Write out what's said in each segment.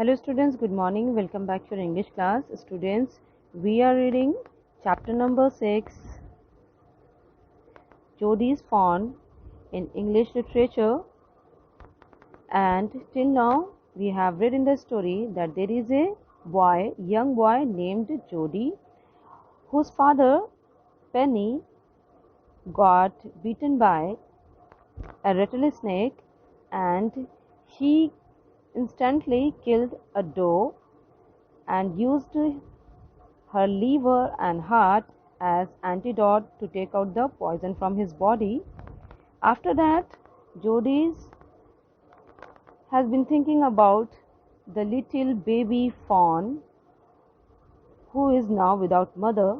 Hello students, good morning. Welcome back to your English class. Students, we are reading chapter number 6, Jodi's Fawn in English literature. And till now, we have read in the story that there is a young boy named Jodi, whose father, Penny, got beaten by a rattlesnake and she instantly killed a doe and used her liver and heart as antidote to take out the poison from his body. After that, Jodi has been thinking about the little baby fawn who is now without mother,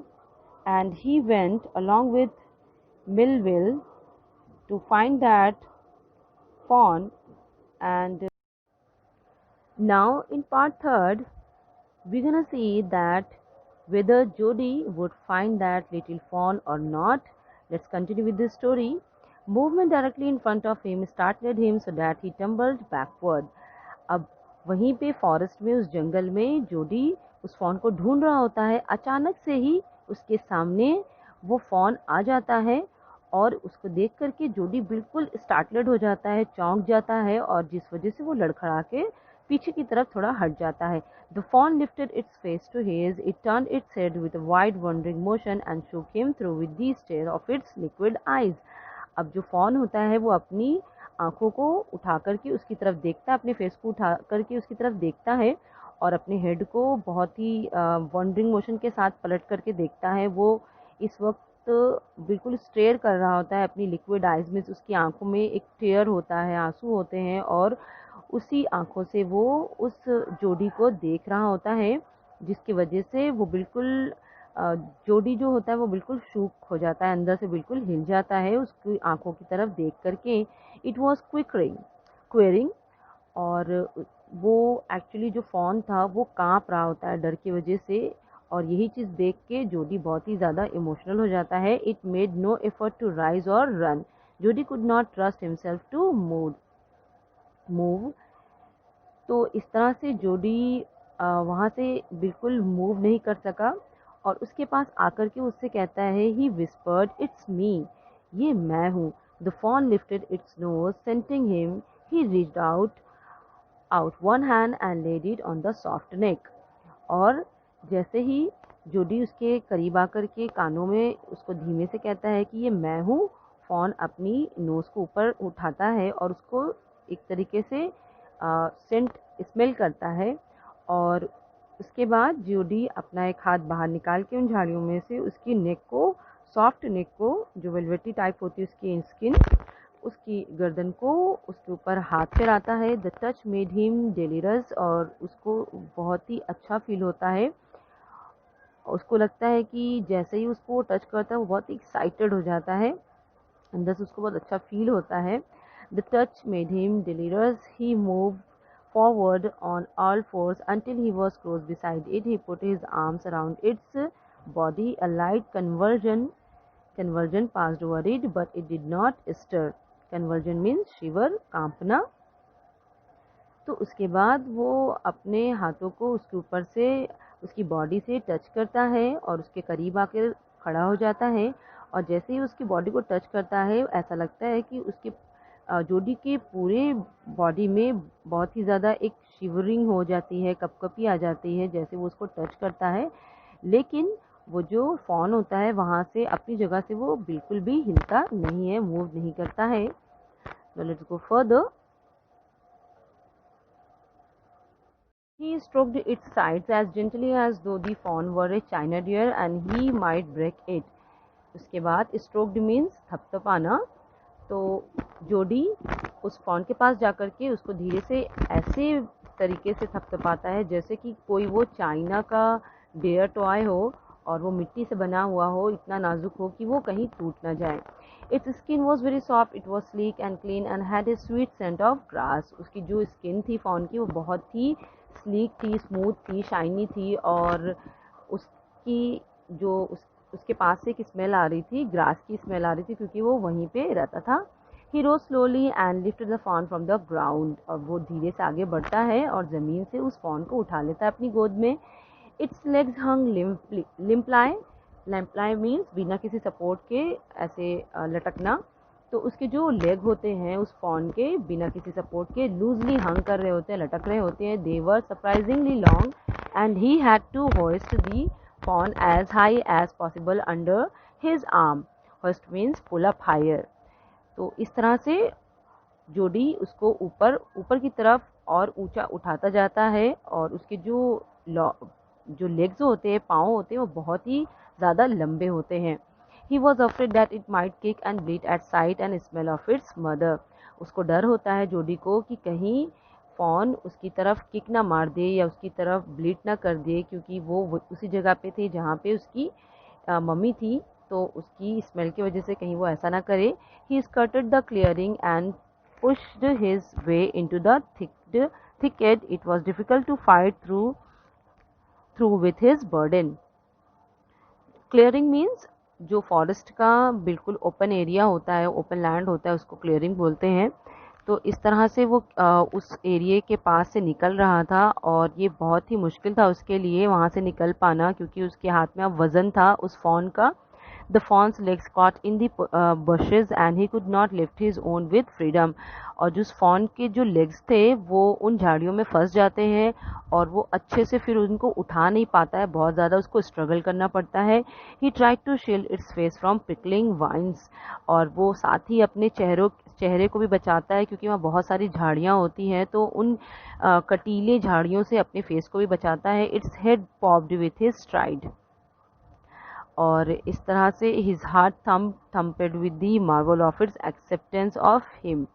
and he went along with Millville to find that fawn. And now in part 3rd, we're gonna see that whether Jodi would find that little fawn or not. Let's continue with this story. Movement directly in front of him startled him so that he tumbled backward. अब वहीं पे forest में, उस जंगल में, जोडी उस fawn को ढूंढ रहा होता है। अचानक से ही उसके सामने वो फॉन आ जाता है और उसको देख करके जोडी बिल्कुल स्टार्टलेड हो जाता है, चौंक जाता है और जिस वजह से वो लड़खड़ा के पीछे की तरफ थोड़ा हट जाता है। The fawn lifted its face to his, it turned its head with a wide wandering motion and shook him through with the stare of its liquid eyes. अब जो फॉन होता है वो अपनी आंखों को उठा करके उसकी तरफ देखता है, अपने फेस को उठा करके उसकी तरफ देखता है और अपने हेड को बहुत ही वॉन्डरिंग मोशन के साथ पलट करके देखता है। वो इस वक्त बिल्कुल स्टेयर कर रहा होता है अपनी लिक्विड आइज में। उसकी आंखों में एक टेयर होता है, आंसू होते हैं और उसी आंखों से वो उस जोड़ी को देख रहा होता है, जिसकी वजह से वो बिल्कुल जोड़ी जो होता है वो बिल्कुल शूक हो जाता है, अंदर से बिल्कुल हिल जाता है उसकी आंखों की तरफ देख करके। इट वॉज क्वेरिंग और वो एक्चुअली जो फॉन था वो कांप रहा होता है डर की वजह से, और यही चीज़ देख के जोडी बहुत ही ज़्यादा इमोशनल हो जाता है। It made no effort to rise or run. Jody could not trust himself to move. तो इस तरह से जोडी वहाँ से बिल्कुल मूव नहीं कर सका और उसके पास आकर के उससे कहता है, ही विस्पर्ड, इट्स मी, ये मैं हूँ। The fawn lifted its nose, scenting him, he reached out one hand and laid it on the soft neck. और जैसे ही जोडी उसके करीब आकर के कानों में उसको धीमे से कहता है कि ये मैं हूँ, फॉन अपनी नोज को ऊपर उठाता है और उसको एक तरीके से सेंट स्मेल करता है। और उसके बाद जोडी अपना एक हाथ बाहर निकाल के उन झाड़ियों में से उसकी नेक को, सॉफ्ट नेक को, जो वेलवेटी टाइप होती है उसकी स्किन, उसकी गर्दन को उसके ऊपर हाथ फिराता है। द टच मेड हिम डेलिरस, और उसको बहुत ही अच्छा फील होता है। उसको लगता है कि जैसे ही उसको टच करता है वो बहुत एक्साइटेड हो जाता है, अंदर से उसको बहुत अच्छा फील होता है। The touch made him delirious. He moved forward on all fours until he was close beside it. He put his arms around its body. A light convulsion passed over it, but it did not stir. Convulsion means shiver, कांपना। तो उसके बाद वो अपने हाथों को उसके ऊपर से, उसकी बॉडी से टच करता है और उसके करीब आकर खड़ा हो जाता है। और जैसे ही उसकी बॉडी को टच करता है ऐसा लगता है कि उसके जोडी के पूरे बॉडी में बहुत ही ज़्यादा एक शिवरिंग हो जाती है, कपकपी आ जाती है जैसे वो उसको टच करता है। लेकिन वो जो फॉन होता है वहाँ से अपनी जगह से वो बिल्कुल भी हिलता नहीं है, मूव नहीं करता है। Let's go further. He stroked its sides as gently as though the fawn were a china deer and he might break it. उसके बाद stroked means थपथपाना। तो जोडी उस फॉन के पास जाकर के उसको धीरे से ऐसे तरीके से थपथपाता है जैसे कि कोई वो चाइना का डेयर टॉय हो और वो मिट्टी से बना हुआ हो, इतना नाजुक हो कि वो कहीं टूट ना जाए। Its skin was very soft, it was sleek and clean and had a sweet scent of grass. उसकी जो स्किन थी फॉन की वो बहुत ही स्लीक थी, स्मूथ थी, शाइनी थी और उसकी जो उसके पास से एक स्मेल आ रही थी, ग्रास की स्मेल आ रही थी क्योंकि वो वहीं पे रहता था। He rose slowly and lifted the fawn from the ground. और वो धीरे से आगे बढ़ता है और ज़मीन से उस fawn को उठा लेता है अपनी गोद में. Its legs hung limply. Limply means बिना किसी सपोर्ट के ऐसे लटकना. तो उसके जो लेग होते हैं उस fawn के बिना किसी सपोर्ट के लूजली हंग कर रहे होते हैं, लटक रहे होते हैं. They were surprisingly long and he had to hoist the fawn as high as possible under his arm. Hoist means pull up higher. तो इस तरह से जोडी उसको ऊपर की तरफ और ऊंचा उठाता जाता है और उसके जो लेग्स होते हैं, पाँव होते हैं, वो बहुत ही ज़्यादा लंबे होते हैं. He was afraid that it might kick and bleed at sight and smell of its mother. उसको डर होता है जोडी को कि कहीं फॉन उसकी तरफ किक ना मार दे या उसकी तरफ ब्लीड ना कर दे, क्योंकि वो उसी जगह पे थे जहाँ पे उसकी मम्मी थी. तो उसकी स्मेल की वजह से कहीं वो ऐसा ना करे. He skirted the clearing and pushed his way into the thicket. It was difficult to fight through with his burden. Clearing means जो फॉरेस्ट का बिल्कुल ओपन एरिया होता है, ओपन लैंड होता है, उसको क्लियरिंग बोलते हैं. तो इस तरह से वो उस एरिया के पास से निकल रहा था और ये बहुत ही मुश्किल था उसके लिए वहाँ से निकल पाना, क्योंकि उसके हाथ में अब वज़न था उस फॉन का. The fawn's legs caught in the bushes and he could not lift his own with freedom. और जो फॉन के जो लेग्स थे वो उन झाड़ियों में फंस जाते हैं और वो अच्छे से फिर उनको उठा नहीं पाता है, बहुत ज़्यादा उसको स्ट्रगल करना पड़ता है. He tried to shield its face from prickling vines. और वो साथ ही अपने चेहरे को भी बचाता है, क्योंकि वहाँ बहुत सारी झाड़ियाँ होती हैं, तो उन कटीले झाड़ियों से अपने फेस को भी बचाता है. Its head popped with his stride. और इस तरह से his heart thumped with the marvel of its acceptance of him.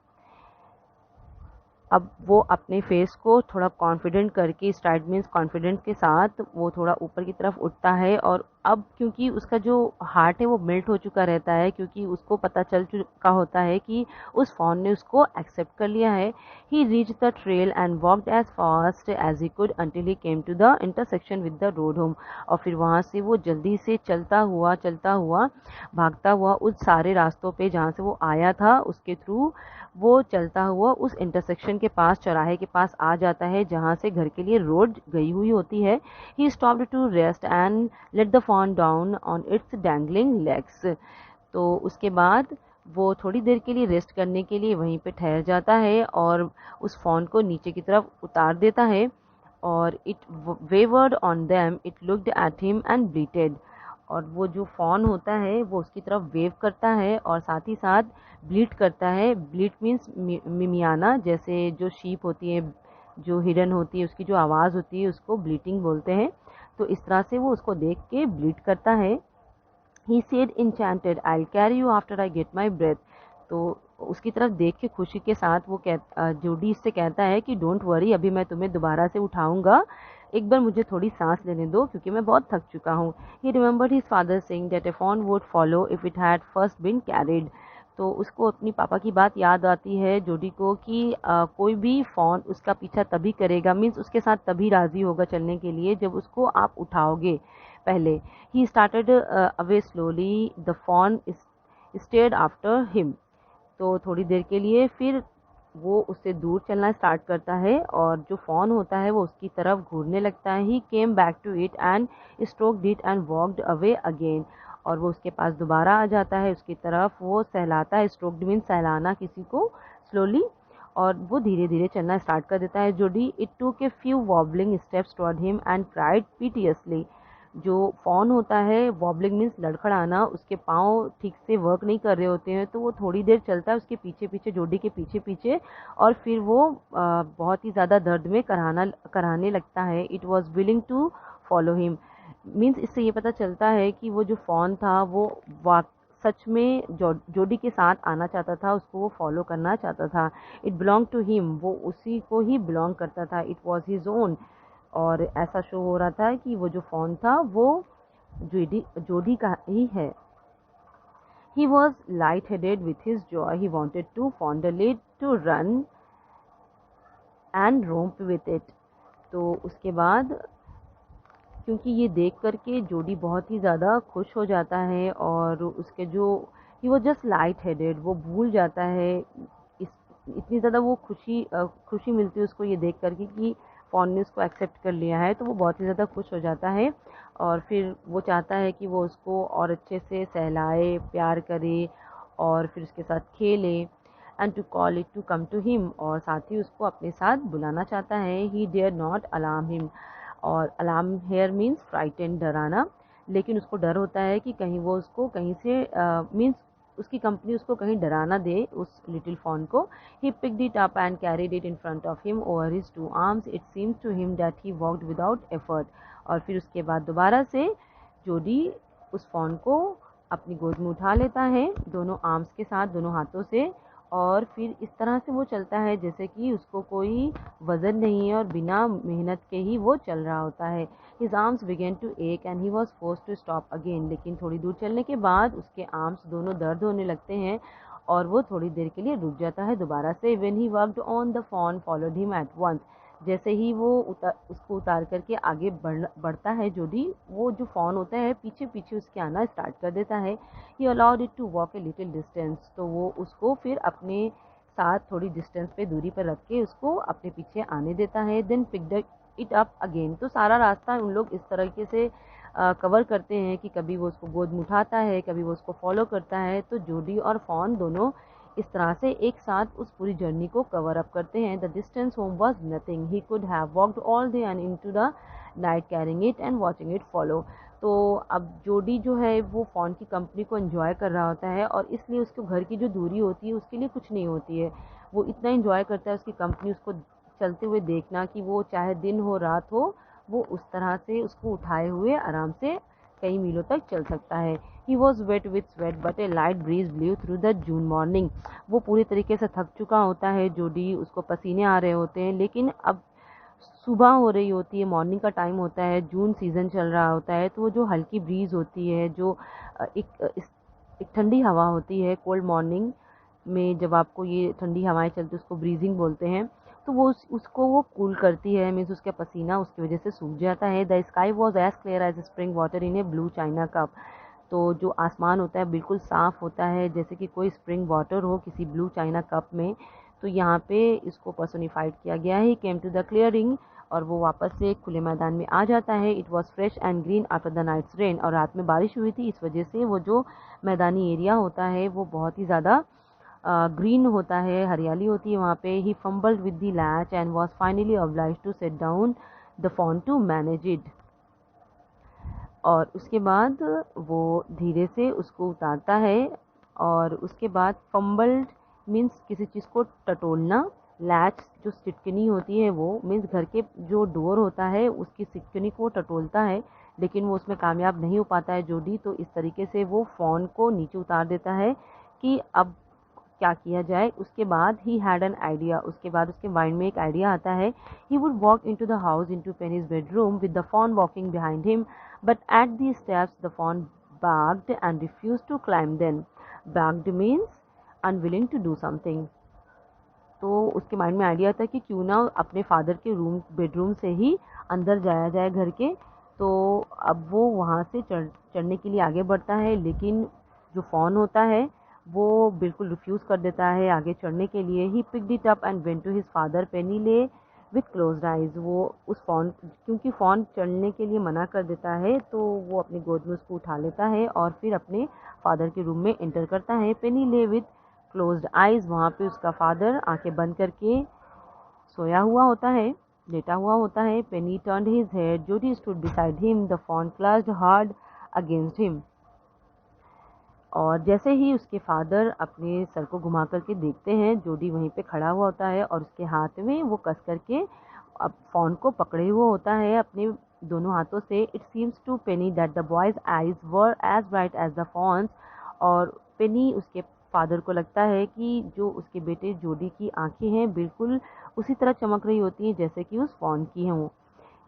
अब वो अपने फेस को थोड़ा कॉन्फिडेंट करके, स्ट्राइड मीन्स कॉन्फिडेंट के साथ, वो थोड़ा ऊपर की तरफ उठता है. और अब क्योंकि उसका जो हार्ट है वो मेल्ट हो चुका रहता है, क्योंकि उसको पता चल चुका होता है कि उस फॉन ने उसको एक्सेप्ट कर लिया है. He reach the trail and walked as fast as he could until he came to the intersection with the road home. और फिर वहाँ से वो जल्दी से चलता हुआ भागता हुआ उस सारे रास्तों पे जहाँ से वो आया था उसके थ्रू वो चलता हुआ उस इंटरसेक्शन के पास, चौराहे के पास आ जाता है जहाँ से घर के लिए रोड गई हुई होती है. He stopped to rest and let the fawn down on its dangling legs. तो उसके बाद वो थोड़ी देर के लिए रेस्ट करने के लिए वहीं पे ठहर जाता है और उस फॉन को नीचे की तरफ उतार देता है. और it wavered on them, it looked at him and bleated. और वो जो फॉन होता है वो उसकी तरफ वेव करता है और साथ ही साथ ब्लीट करता है. ब्लीट मीन्स मिमियाना. जैसे जो शीप होती है, जो हिरन होती है, उसकी जो आवाज़ होती है उसको ब्लीटिंग बोलते हैं. तो इस तरह से वो उसको देख के ब्लीट करता है. He said enchanted, I'll carry you after I get my breath. तो उसकी तरफ देख के खुशी के साथ वो जोडी इससे कहता है कि डोंट वरी, अभी मैं तुम्हें दोबारा से उठाऊंगा, एक बार मुझे थोड़ी सांस लेने दो क्योंकि मैं बहुत थक चुका हूँ. He remembered his father saying that a fawn would follow if it had first been carried. तो उसको अपनी पापा की बात याद आती है जोडी को कि कोई भी फॉन उसका पीछा तभी करेगा, मीन्स उसके साथ तभी राज़ी होगा चलने के लिए जब उसको आप उठाओगे पहले. He started away slowly. The fawn stared after him. तो थोड़ी देर के लिए फिर वो उससे दूर चलना स्टार्ट करता है और जो फॉन होता है वो उसकी तरफ घूरने लगता है. He came back to it and stroked it and walked away again. और वो उसके पास दोबारा आ जाता है, उसकी तरफ वो सहलाता है. स्ट्रोक्ड मीन सहलाना किसी को स्लोली. और वो धीरे धीरे चलना स्टार्ट कर देता है. Jody it took a few wobbling steps toward him and cried piteously. जो फॉन होता है, वॉबलिंग मीन्स लड़खड़ाना, उसके पाँव ठीक से वर्क नहीं कर रहे होते हैं, तो वो थोड़ी देर चलता है उसके पीछे पीछे, जोडी के पीछे पीछे, और फिर वो बहुत ही ज़्यादा दर्द में कराने लगता है. It was willing to follow him. Means इससे ये पता चलता है कि वो जो फॉन था वो सच में जोडी के साथ आना चाहता था, उसको वो फॉलो करना चाहता था. इट बिलोंग टू हिम, वो उसी को ही बिलोंग करता था. It was his own. और ऐसा शो हो रहा था कि वो जो फॉन था वो जोडी का ही है. He was light-headed with his joy. He wanted to fondle it, to run and romp with it. तो उसके बाद क्योंकि ये देख करके जोडी बहुत ही ज़्यादा खुश हो जाता है और उसके जो he was just light headed, वो भूल जाता है इस इतनी ज़्यादा वो खुशी मिलती है उसको ये देख करके कि फ़ॉन ने उसको एक्सेप्ट कर लिया है, तो वो बहुत ही ज़्यादा खुश हो जाता है और फिर वो चाहता है कि वो उसको और अच्छे से सहलाए, प्यार करे और फिर उसके साथ खेले and to call it to come to him, और साथ ही उसको अपने साथ बुलाना चाहता है। He dare not alarm him, और अलार्म हेयर मीन्स फ्राइटेन, डराना, लेकिन उसको डर होता है कि कहीं वो उसको कहीं से मीन्स उसकी कंपनी उसको कहीं डरा ना दे उस लिटिल फॉन को। He picked it up and carried it in front of him over his two arms, it seems to him that he walked without effort. और फिर उसके बाद दोबारा से जोडी उस फॉन को अपनी गोद में उठा लेता है दोनों आर्म्स के साथ, दोनों हाथों से, और फिर इस तरह से वो चलता है जैसे कि उसको कोई वज़न नहीं है और बिना मेहनत के ही वो चल रहा होता है। His arms began to ache and he was forced to stop again. लेकिन थोड़ी दूर चलने के बाद उसके आर्म्स दोनों दर्द होने लगते हैं और वो थोड़ी देर के लिए रुक जाता है दोबारा से। When he worked on the fawn followed him at once. जैसे ही वो उसको उतार करके आगे बढ़ता है जोडी, वो जो फॉन होता है पीछे पीछे उसके आना स्टार्ट कर देता है। He allowed it to walk a little distance. तो वो उसको फिर अपने साथ थोड़ी डिस्टेंस पे, दूरी पर रख के उसको अपने पीछे आने देता है। Then picked it up again. तो सारा रास्ता उन लोग इस तरीके से कवर करते हैं कि कभी वो उसको गोद में उठाता है, कभी वो उसको फॉलो करता है। तो जोडी और फॉन दोनों इस तरह से एक साथ उस पूरी जर्नी को कवर अप करते हैं। The distance home was nothing, he could have walked all day and into the night carrying it and watching it follow. तो अब जोडी जो है वो फ़ॉन की कंपनी को एंजॉय कर रहा होता है और इसलिए उसके घर की जो दूरी होती है उसके लिए कुछ नहीं होती है। वो इतना एंजॉय करता है उसकी कंपनी, उसको चलते हुए देखना कि वो चाहे दिन हो रात हो, वो उस तरह से उसको उठाए हुए आराम से कई मीलों तक चल सकता है। He was wet with sweat but a light breeze blew through the June morning. वो पूरी तरीके से थक चुका होता है जोडी, उसको पसीने आ रहे होते हैं, लेकिन अब सुबह हो रही होती है, मॉर्निंग का टाइम होता है, जून सीज़न चल रहा होता है, तो वो जो हल्की ब्रीज़ होती है, जो एक ठंडी हवा होती है कोल्ड मॉर्निंग में, जब आपको ये ठंडी हवाएं चलती है उसको ब्रीजिंग बोलते हैं, तो वो उसको वो कूल करती है, मीन्स उसका पसीना उसकी वजह से सूख जाता है। The sky was as clear as spring water in a blue china cup. तो जो आसमान होता है बिल्कुल साफ़ होता है जैसे कि कोई स्प्रिंग वाटर हो किसी ब्लू चाइना कप में। तो यहाँ पे इसको पर्सोनिफाइड किया गया है। केम टू द क्लियरिंग, और वो वापस से खुले मैदान में आ जाता है। It was fresh and green after the night's rain, और रात में बारिश हुई थी, इस वजह से वो जो मैदानी एरिया होता है वो बहुत ही ज़्यादा ग्रीन होता है, हरियाली होती है वहाँ पे। He fumbled with the latch and was finally obliged to set down the fawn to manage it. और उसके बाद वो धीरे से उसको उतारता है, और उसके बाद फंबल्ड मीन्स किसी चीज़ को टटोलना, लैच जो सिटकनी होती है वो मीन्स घर के जो डोर होता है उसकी सिटकनी को टटोलता है, लेकिन वो उसमें कामयाब नहीं हो पाता है जोडी। तो इस तरीके से वो फ़ॉन को नीचे उतार देता है कि अब क्या किया जाए। उसके बाद ही हैड एन आइडिया, उसके बाद उसके माइंड में एक आइडिया आता है। He would walk into the house into Penny's bedroom with the fawn walking behind him, but at the steps the fawn barked and refused to climb them. Barked means unwilling to do something. तो उसके mind में idea था कि क्यों ना अपने father के bedroom से ही अंदर जाया जाए घर के। तो अब वो वहाँ से चढ़ने के लिए आगे बढ़ता है, लेकिन जो फ़ॉन होता है वो बिल्कुल रिफ्यूज़ कर देता है आगे चढ़ने के लिए। He picked it up and went to his father Penny lay with closed eyes. वो उस फ़ॉन, क्योंकि फ़ॉन चढ़ने के लिए मना कर देता है, तो वो अपनी गोद में उसको उठा लेता है और फिर अपने फादर के रूम में एंटर करता है। पेनीले विथ क्लोज्ड आइज, वहाँ पे उसका फादर आंखें बंद करके सोया हुआ होता है, लेटा हुआ होता है। Penny turned his head, Jody stood beside him, the fawn clutched hard against him. और जैसे ही उसके फादर अपने सर को घुमा करके देखते हैं, जोडी वहीं पे खड़ा हुआ होता है और उसके हाथ में वो कस करके अब फ़ॉन को पकड़े हुआ होता है अपने दोनों हाथों से। It seems to Penny that the boy's eyes were as bright as the fawn's, और पेनी उसके फादर को लगता है कि जो उसके बेटे जोडी की आंखें हैं बिल्कुल उसी तरह चमक रही होती हैं जैसे कि उस फॉन की हों।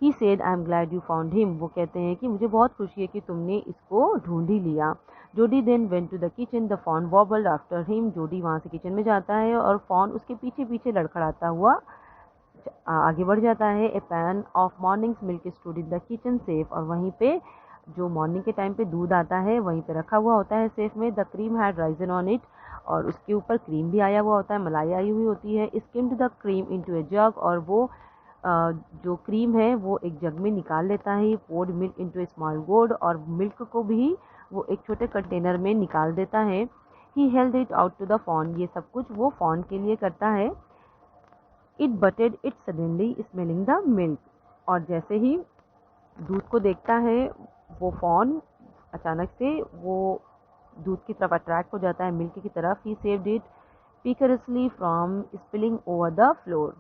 He said I am glad you found him, वो कहते हैं कि मुझे बहुत खुशी है कि तुमने इसको ढूंढ ही लिया। Jody then went to the kitchen, the fawn wobbled after him, Jody वहाँ से किचन में जाता है और फॉन उसके पीछे पीछे लड़खड़ाता हुआ आगे बढ़ जाता है। A pan of morning's milk stood in the kitchen safe, और वहीं पे जो मॉर्निंग के टाइम पे दूध आता है वहीं पे रखा हुआ होता है सेफ में। The cream had Ryzen on it, और उसके ऊपर क्रीम भी आया हुआ होता है, मलाई आई हुई होती है। स्किम्ड द क्रीम इनटू ए जग, और वो जो क्रीम है वो एक जग में निकाल लेता है। पोर्ड मिल्क इनटू ए स्मॉल गोर्ड, और मिल्क को भी वो एक छोटे कंटेनर में निकाल देता है। He held it out to the fawn, ये सब कुछ वो फॉन के लिए करता है। It butted it suddenly smelling the milk, और जैसे ही दूध को देखता है वो फॉन अचानक से वो दूध की तरफ अट्रैक्ट हो जाता है, मिल्क की तरफ। He saved it precariously from spilling over the floor,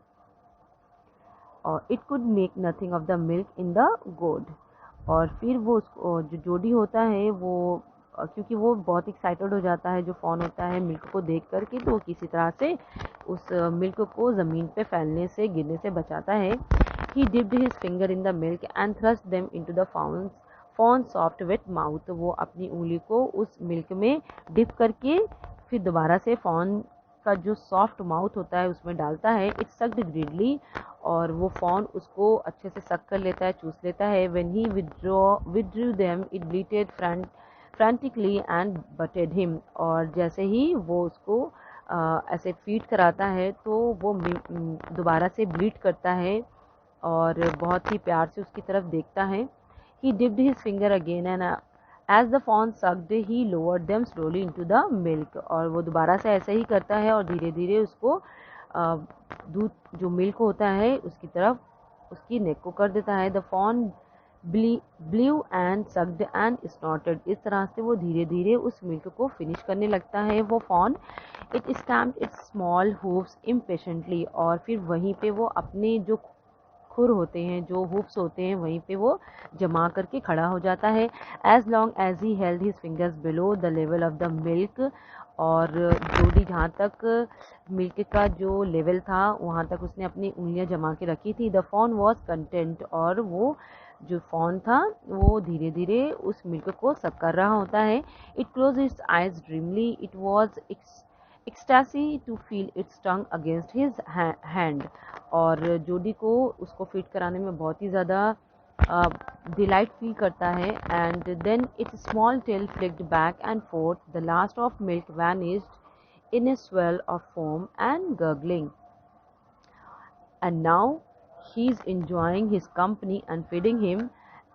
और it could make nothing of the milk in the gourd. और फिर वो उसको जो जोडी होता है वो क्योंकि वो बहुत एक्साइटेड हो जाता है जो फॉन होता है मिल्क को देख करके, तो वो किसी तरह से उस मिल्क को ज़मीन पे फैलने से, गिरने से बचाता है। He dipped his finger in the milk and thrust them into the fawn soft wet mouth, वो अपनी उंगली को उस मिल्क में डिप करके फिर दोबारा से फॉन का जो सॉफ्ट माउथ होता है उसमें डालता है। इट सक्ड ग्रीडली, और वो फॉन उसको अच्छे से सक कर लेता है, चूस लेता है। When he withdrew them it bleated frantically and butted him, और जैसे ही वो उसको ऐसे फीड कराता है तो वो दोबारा से ब्लीड करता है और बहुत ही प्यार से उसकी तरफ देखता है। He dipped his finger again and as the fawn sucked he lowered them slowly into the milk, और वो दोबारा से ऐसा ही करता है और धीरे धीरे उसको दूध जो मिल्क होता है उसकी तरफ उसकी नेक को कर देता है। The fawn blew and sucked and snorted, इस तरह से वो धीरे धीरे उस मिल्क को फिनिश करने लगता है वो fawn. It stamped its small hooves impatiently, और फिर वहीं पे वो अपने जो खुर होते हैं, जो हुप्स होते हैं, वहीं पे वो जमा करके खड़ा हो जाता है। As long as he held his fingers below the level of the milk, और जोडी जहाँ तक मिल्क का जो लेवल था वहाँ तक उसने अपनी उंगलियाँ जमा के रखी थी। द फॉन वॉज कंटेंट, और वो जो फॉन था वो धीरे धीरे उस मिल्क को सक कर रहा होता है। It closed its eyes dreamily, it was ecstasy to feel its tongue against his hand, और जोडी को उसको फीड कराने में बहुत ही ज़्यादा डिलाइट फील करता है। And then its small tail flicked back and forth, the last of milk vanished in a swell of foam and gurgling, and now he is enjoying his company and feeding him।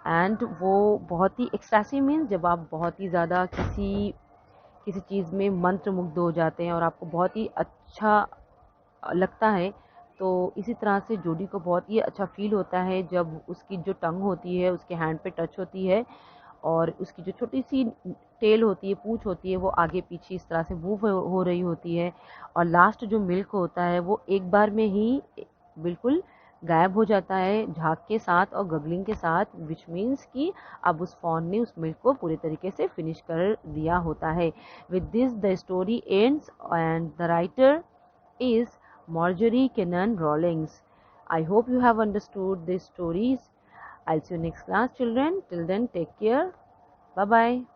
And वो बहुत ही ecstasy means जब आप बहुत ही ज़्यादा किसी चीज़ में मंत्रमुग्ध हो जाते हैं और आपको बहुत ही अच्छा लगता है, तो इसी तरह से जोडी को बहुत ही अच्छा फील होता है जब उसकी जो टंग होती है उसके हैंड पे टच होती है, और उसकी जो छोटी सी टेल होती है, पूँछ होती है, वो आगे पीछे इस तरह से मूव हो रही होती है। और लास्ट जो मिल्क होता है वो एक बार में ही बिल्कुल गायब हो जाता है झाग के साथ और गगलिंग के साथ, विच मीन्स कि अब उस फॉन ने उस मिल्क को पूरे तरीके से फिनिश कर दिया होता है। With this the story ends and the writer is Marjorie Kennan Rawlings. I hope you have understood these stories. I'll see you next class, children. Till then, take care. Bye bye.